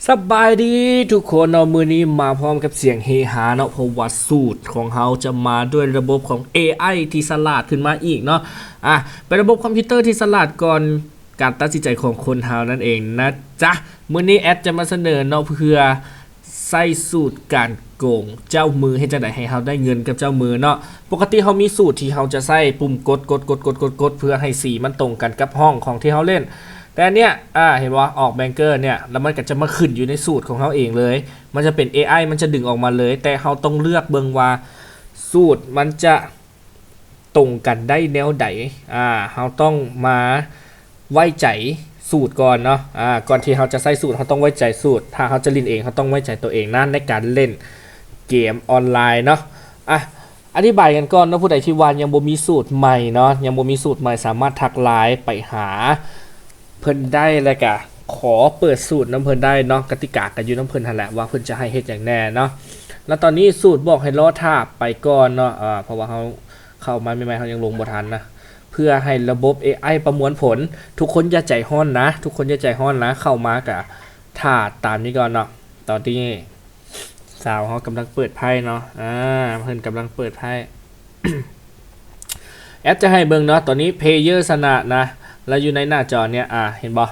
สบายดีทุกคนเนาะมือนี้มาพร้อมกับเสียงเฮฮาเนาะเพราะว่าสูตรของเขาจะมาด้วยระบบของ AI ที่สลาดขึ้นมาอีกเนาะเป็นระบบคอมพิวเตอร์ที่สลาดก่อนการตัดสินใจของคนเฮานั่นเองนะจ๊ะมือนี้แอดจะมาเสนอเนาะเพื่อใส่สูตรการโกงเจ้ามือให้จังได๋ให้เฮาได้เงินกับเจ้ามือเนาะปกติเฮามีสูตรที่เฮาจะใส่ปุ่มกดเพื่อให้สีมันตรงกันกับห้องของที่เฮาเล่น แต่อันเนี้ยเห็นว่าออกแบงเกอร์เนี่ยแล้วมันก็จะมาขึ้นอยู่ในสูตรของเขาเองเลยมันจะเป็น AI มันจะดึงออกมาเลยแต่เขาต้องเลือกเบิ่งว่าสูตรมันจะตรงกันได้แนวใดเขาต้องมาไว้ใจสูตรก่อนเนาะก่อนที่เขาจะใส่สูตรเขาต้องไว้ใจสูตรถ้าเขาจะเล่นเองเขาต้องไว้ใจตัวเองนั่นในการเล่นเกมออนไลน์เนาะอธิบายกันก่อนเนาะผู้ใดที่ว่ายังบ่มีสูตรใหม่เนาะยังบ่มีสูตรใหม่สามารถทักไลน์ไปหาเพิ่นได้เลยกะขอเปิดสูตรน้ำเพิ่นได้เนาะกติกากันอยู่น้ำเพิ่นหั่นแหละว่าเพิ่นจะให้เฮ็ดอย่างแน่เนาะแล้วตอนนี้สูตรบอกให้รอท่าไปก่อนเนาะเพราะว่าเขาเข้ามาใหม่ๆเขายังลงบ่ทันนะเพื่อให้ระบบ AI ประมวลผลทุกคนอย่าใจฮ้อนนะทุกคนอย่าใจฮ้อนนะเข้ามากะท่าตามนี้ก่อนเนาะตอนที่สาวเขากำลังเปิดไพ่เนาะเพิ่นกำลังเปิดไพ่ แอดจะให้เบิ่งเนาะตอนนี้เพลเยอร์ชนะนะแล้วอยู่ในหน้าจอเนี่ยเห็นบ่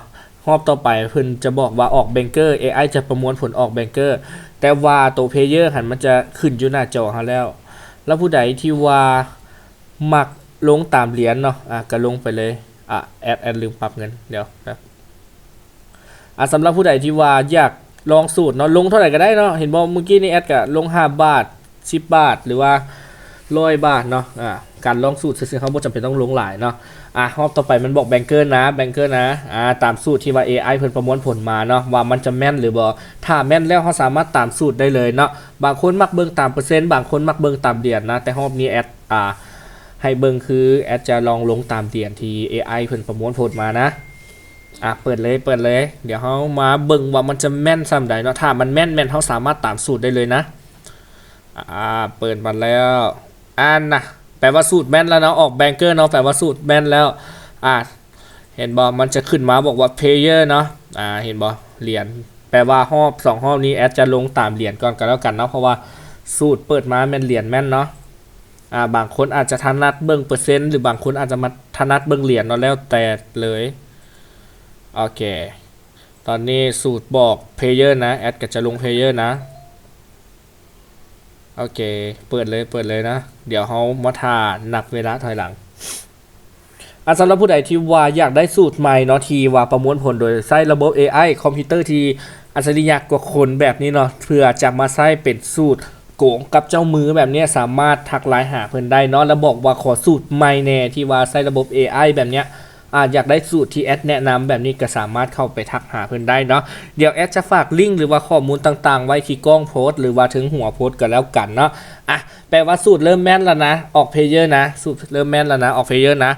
รอบต่อไปเพิ่นจะบอกว่าออกแบงเกอร์ AI จะประมวลผลออกแบงเกอร์แต่ว่าตัวเพลเยอร์หันมันจะขึ้นอยู่หน้าจอเฮาแล้วผู้ใดที่ว่ามักลงตามเหรียญเนาะก็ลงไปเลยแอดลืมปรับเงินเดี๋ยวครับสำหรับผู้ใดที่ว่าอยากลองสูตรเนาะลงเท่าไหร่ก็ได้เนาะเห็นบ่เมื่อกี้นี่แอดก็ลง5บาท10บาทหรือว่า100บาทเนาะการลองสูตรซื้อๆเขาบ่จำเป็นต้องลงหลายเนาะรอบต่อไปมันบอกแบงเกอร์นะตามสูตรที่ว่า AI เพิ่นประมวลผลมาเนาะว่ามันจะแม่นหรือบ่ถ้าแม่นแล้วเขาสามารถตามสูตรได้เลยเนาะบางคนมักเบิ่งตามเปอร์เซ็นต์บางคนมักเบิ่งตามเหรียญนะแต่รอบนี้แอดให้เบิ่งคือแอดจะลองลงตามเหรียญที่ AI เพิ่นประมวลผลมานะเปิดเลยเดี๋ยวเฮามาเบิ่งว่ามันจะแม่นส่ำใดเนาะถ้ามันแม่นเฮาสามารถตามสูตรได้เลยนะเปิดมาแล้วนะแปลว่าสูตรแม่นแล้วเนาะออกแบงเกอร์เนาะแปลว่าสูตรแม่นแล้วเห็นบ่มันจะขึ้นมาบอกว่า player เนาะเห็นบ่เหรียญแปลว่ารอบ2รอบนี้แอดจะลงตามเหรียญก่อนกันแล้วกันเนาะเพราะว่าสูตรเปิดมาแม่นเหรียญแม่นเนาะบางคนอาจจะถนัดเบิ่งเปอร์เซ็นต์หรือบางคนอาจจะมาถนัดเบิ่งเหรียญเนาะแล้วแต่เลยโอเคตอนนี้สูตรบอก player นะแอดก็จะลง player นะโอเคเปิดเลยนะเดี๋ยวเขามาทานับเวลาถอยหลังสำหรับผู้ใดที่ว่าอยากได้สูตรใหม่เนาะที่ว่าประมวลผลโดยใช้ระบบ AI คอมพิวเตอร์ที่อัจฉริยะกว่าคนแบบนี้เนาะเพื่อจะมาใช้เป็นสูตรโกงกับเจ้ามือแบบนี้สามารถทักไลน์หาเพิ่นได้เนาะแล้วบอกว่าขอสูตรใหม่แน่ที่ว่าใช้ระบบ AI แบบเนี้ยอยากได้สูตรที่แอดแนะนำแบบนี้ก็สามารถเข้าไปทักหาเพิ่นได้เนาะเดี๋ยวแอดจะฝากลิงก์หรือว่าข้อมูลต่างๆไว้ที่กล้องโพสต์หรือว่าถึงหัวโพสต์ก็แล้วกันเนาะแปลว่าสูตรเริ่มแม่นแล้วนะออกเพลเยอร์นะสูตรเริ่มแม่นแล้วนะออกเพลเยอร์นะ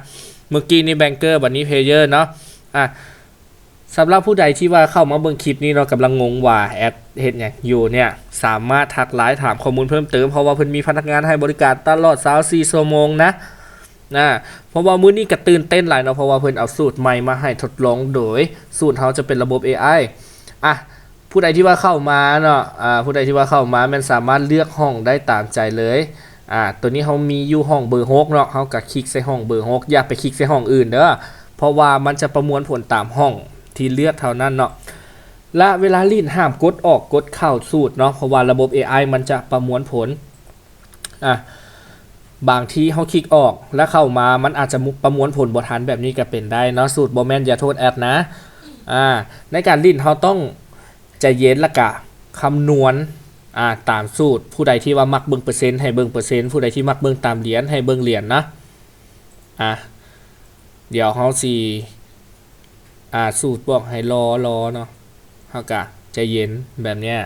เมื่อกี้นี่แบงเกอร์บัดนี้เพลเยอร์เนาะสำหรับผู้ใดที่ว่าเข้ามาเบิ่งคลิปนี้เรากำลังงงว่าแอดเฮ็ดหยังอยู่เนี่ยสามารถทักไลน์ถามข้อมูลเพิ่มเติมเพราะว่าเพิ่นมีพนักงานให้บริการตลอด24ชั่วโมงนะเพราะว่ามื้อนี้ก็ตื่นเต้นหลายเนาะเพราะว่าเพิ่นเอาสูตรใหม่มาให้ทดลองโดยสูตรเฮาจะเป็นระบบ AI ผู้ใดที่ว่าเข้ามาเนาะผู้ใดที่ว่าเข้ามามันสามารถเลือกห้องได้ตามใจเลยตัวนี้เฮามีอยู่ห้องเบอร์6เนาะเฮาก็คลิกใส่ห้องเบอร์6อย่าไปคลิกใส่ห้องอื่นเด้อเพราะว่ามันจะประมวลผลตามห้องที่เลือกเท่านั้นเนาะและเวลาลิ้นห้ามกดออกกดเข้าสูตรเนาะเพราะว่าระบบ AI มันจะประมวลผลบางที่เขาคลิกออกแล้วเข้ามามันอาจจะประมวลผลบ่ทันแบบนี้ก็เป็นได้เนาะสูตรบ่แม่นอย่าโทษแอดนะในการลิ้นเขาต้องใจเย็นละกะคำนวณตามสูตรผู้ใดที่ว่ามักเบิ่งเปอร์เซ็นต์ให้เบิ่งเปอร์เซ็นต์ผู้ใดที่มักเบิ่งตามเหรียญให้เบิ่งเหรียญนะเดี๋ยวเขาสิสูตรบอกให้รอเนาะเขากะใจเย็นแบบเนี้ย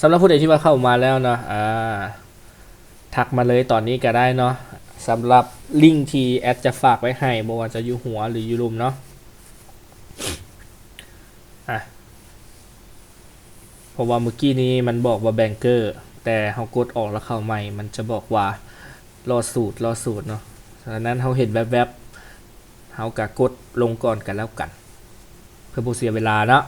สำหรับผู้ใดที่ว่าเข้ามาแล้วเนาะทักมาเลยตอนนี้ก็ได้เนาะสำหรับลิงก์ที่แอดจะฝากไว้ให้บ่ว่าจะอยู่หัวหรืออยู่ลุมเนาะเพราะว่าเมื่อกี้นี้มันบอกว่าแบงเกอร์แต่เขากดออกแล้วเข้าใหม่มันจะบอกว่ารอสูตรเนาะฉะนั้นเขาเห็นแวบๆเขาก็กดลงก่อนกันแล้วกันเพื่อบ่เสียเวลาเนาะ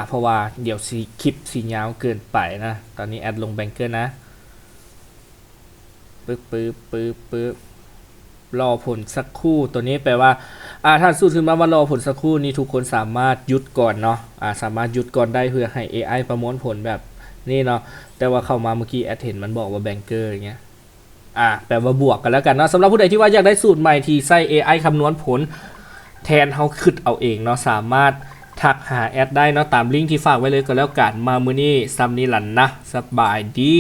เพราะว่าเดี๋ยวสีคลิปสียาวเกินไปนะตอนนี้แอดลงแบงเกอร์นะปึ๊บรอผลสักครู่ตัวนี้แปลว่าถ้าสู้ขึ้นมาว่ารอผลสักครู่นี้ทุกคนสามารถหยุดก่อนเนาะสามารถหยุดก่อนได้เพื่อให้ AI ประมวลผลแบบนี่เนาะแต่ว่าเข้ามาเมื่อกี้แอดเห็นมันบอกว่าแบงเกอร์อย่างเงี้ยแปลว่าบวกกันแล้วกันเนาะสำหรับผู้ใดที่ว่าอยากได้สูตรใหม่ที่ใส่ AI คำนวณผลแทนเขาคิดเอาเองเนาะสามารถทักหาแอดได้เนาะตามลิงก์ที่ฝากไว้เลยก็แล้วกันมามื้อนี้ซัมนี่หลันนะสบายดี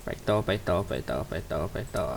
ไปต่อ